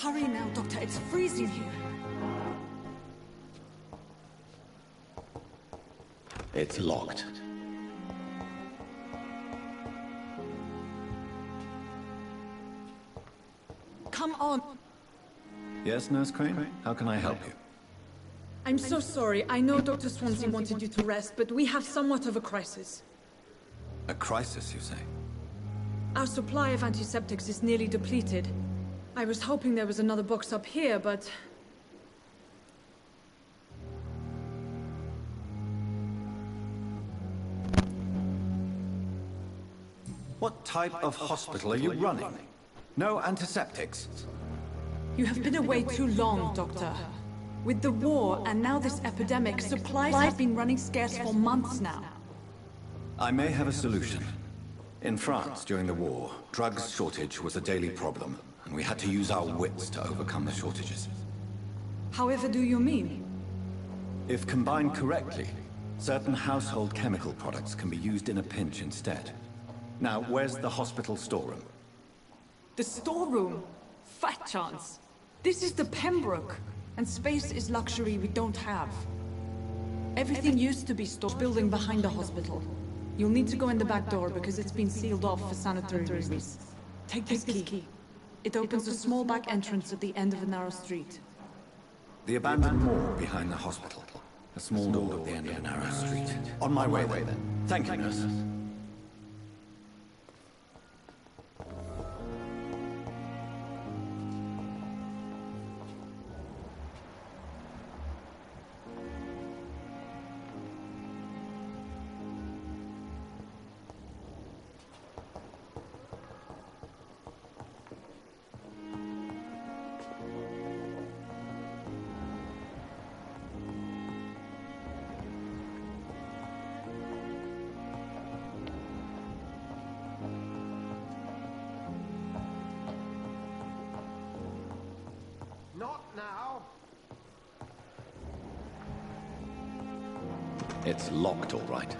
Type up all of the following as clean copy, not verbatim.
Hurry now, Doctor. It's freezing here. It's locked. Come on. Yes, Nurse Crane? How can I help you? I'm so sorry. I know Dr. Swansea wanted you to rest, but we have somewhat of a crisis. A crisis, you say? Our supply of antiseptics is nearly depleted. I was hoping there was another box up here, but... What type of hospital are you running? No antiseptics? You have been away too long, Doctor. With the war and now this epidemic, supplies have been running scarce for months now. I may have a solution. In France, during the war, drugs shortage was a daily problem, and we had to use our wits to overcome the shortages. However do you mean? If combined correctly, certain household chemical products can be used in a pinch instead. Now, where's the hospital storeroom? The storeroom? Fat chance. This is the Pembroke, and space is luxury we don't have. Everything used to be stored building behind the hospital. You'll need to go in the back door because it's been sealed off for sanitary reasons. Take this key. It opens a small back entrance at the end of a narrow street. The abandoned moor behind the hospital. A small door at the end of a narrow street. On my way then. Thank you, nurse. Not now. It's locked, all right.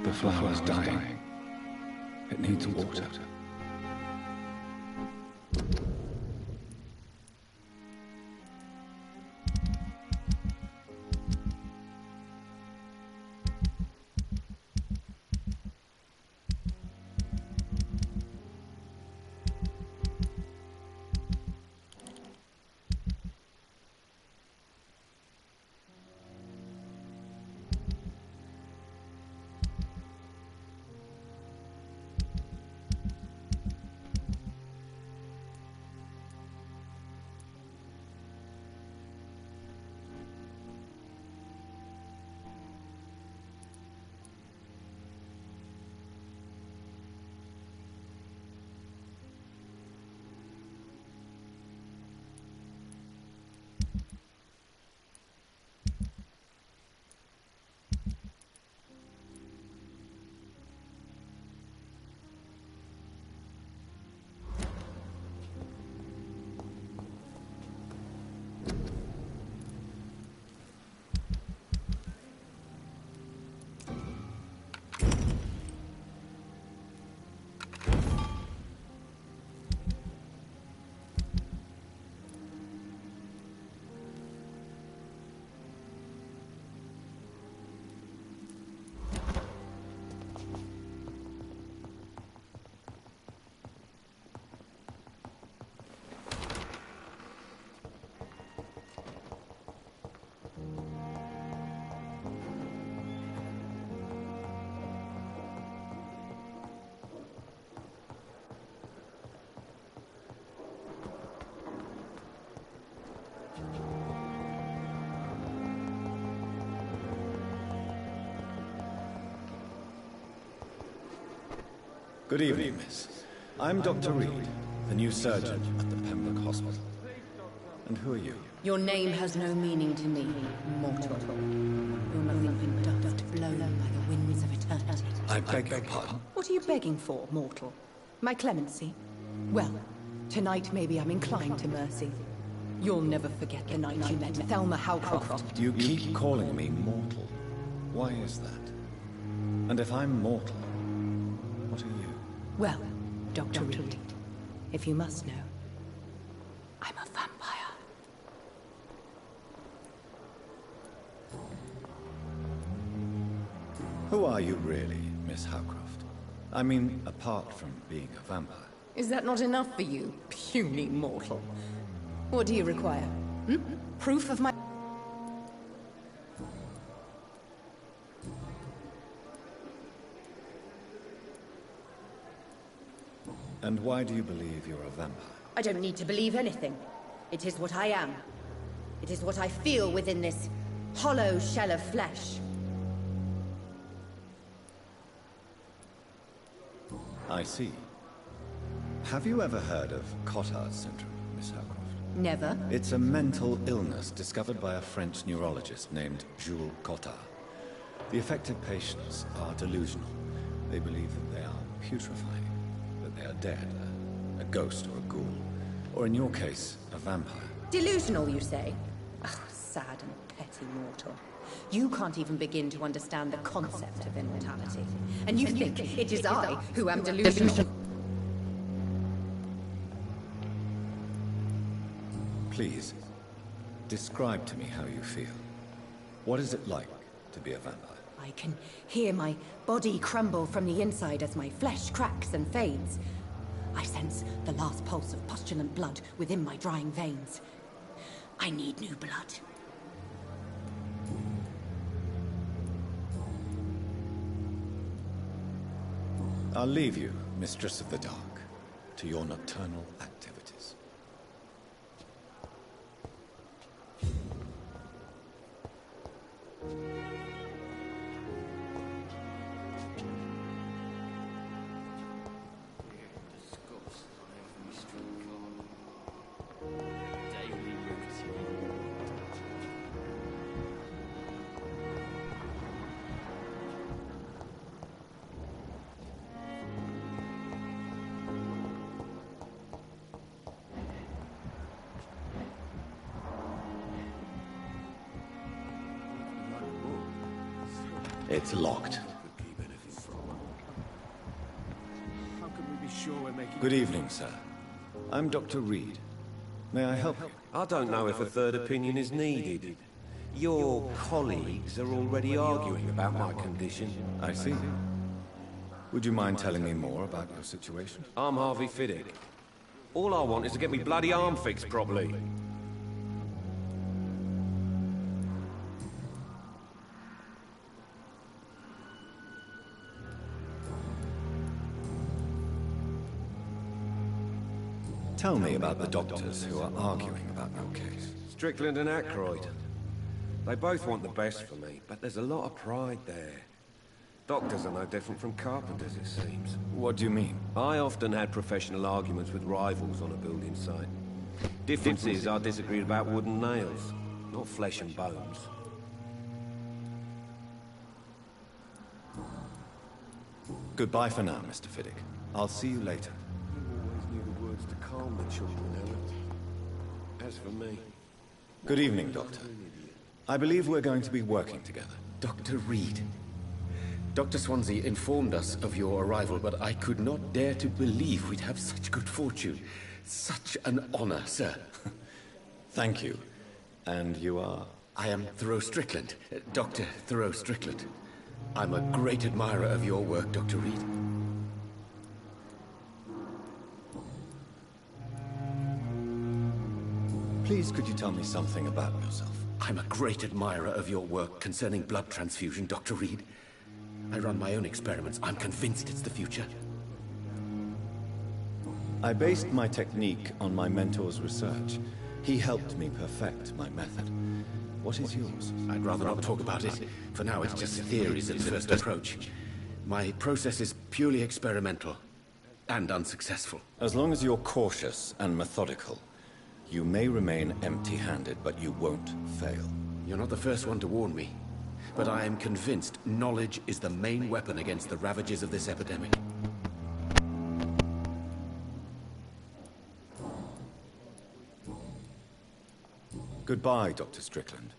The flower's dying. It needs water. Good evening, miss. I'm Dr. Reed, the new surgeon at the Pembroke Hospital. And who are you? Your name has no meaning to me, mortal. You're nothing but dust blown by the winds of eternity. I beg your pardon? What are you begging for, mortal? My clemency? Well, tonight maybe I'm inclined to mercy. You'll never forget the night you met Thelma Howcroft. You keep calling me mortal. Why is that? And if I'm mortal, what are you? Well, Dr. Reed, if you must know, I'm a vampire. Who are you really, Miss Howcroft? I mean, apart from being a vampire. Is that not enough for you, puny mortal? What do you require? Proof of my... And why do you believe you're a vampire? I don't need to believe anything. It is what I am. It is what I feel within this hollow shell of flesh. I see. Have you ever heard of Cotard's syndrome, Miss Howcroft? Never. It's a mental illness discovered by a French neurologist named Jules Cotard. The affected patients are delusional. They believe that they are putrefying, that they are dead, a ghost or a ghoul, or in your case, a vampire. Delusional, you say? Oh, sad and petty mortal. You can't even begin to understand the concept of immortality. And you think it is I who am delusional? Please, describe to me how you feel. What is it like to be a vampire? I can hear my body crumble from the inside as my flesh cracks and fades. I sense the last pulse of postulant blood within my drying veins. I need new blood. I'll leave you, Mistress of the Dark, to your nocturnal activities. It's locked. Good evening, sir. I'm Dr. Reed. May I help you? I don't know if a third opinion is needed. Your colleagues are already arguing about my condition. I see. Would you mind telling me more about your situation? I'm Harvey Fiddick. All I want is to get me bloody arm fixed properly. Tell me about the doctors who are arguing about your case. Strickland and Aykroyd. They both want the best for me, but there's a lot of pride there. Doctors are no different from carpenters, it seems. What do you mean? I often had professional arguments with rivals on a building site. Difference is I disagreed about wooden nails, not flesh and bones. Goodbye for now, Mr. Fiddick. I'll see you later. You always knew the words to calm the children, Ellen. As for me... Good evening, Doctor. I believe we're going to be working together. Dr. Reed. Dr. Swansea informed us of your arrival, but I could not dare to believe we'd have such good fortune. Such an honor, sir. Thank you. And you are? I am Thoreau Strickland, Dr. Thoreau Strickland. I'm a great admirer of your work, Dr. Reed. Please, could you tell me something about yourself? I'm a great admirer of your work concerning blood transfusion, Dr. Reed. I run my own experiments. I'm convinced it's the future. I based my technique on my mentor's research. He helped me perfect my method. What is yours? I'd rather not talk about it. For now, it's just theories at first approach. My process is purely experimental. and unsuccessful. As long as you're cautious and methodical, you may remain empty-handed, but you won't fail. You're not the first one to warn me, but I am convinced knowledge is the main weapon against the ravages of this epidemic. Goodbye, Dr. Strickland.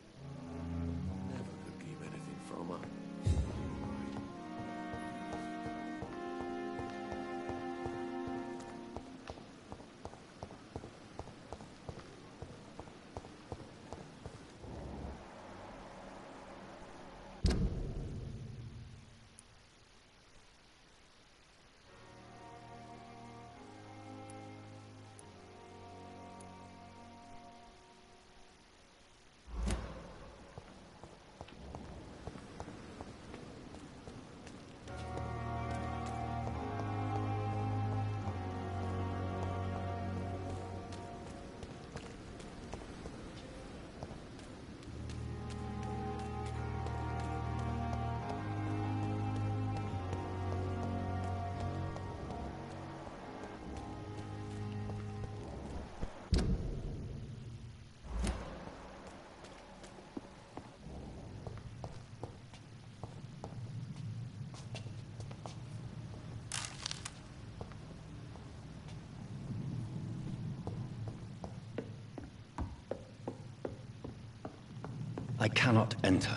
Never could keep anything from her. I cannot enter.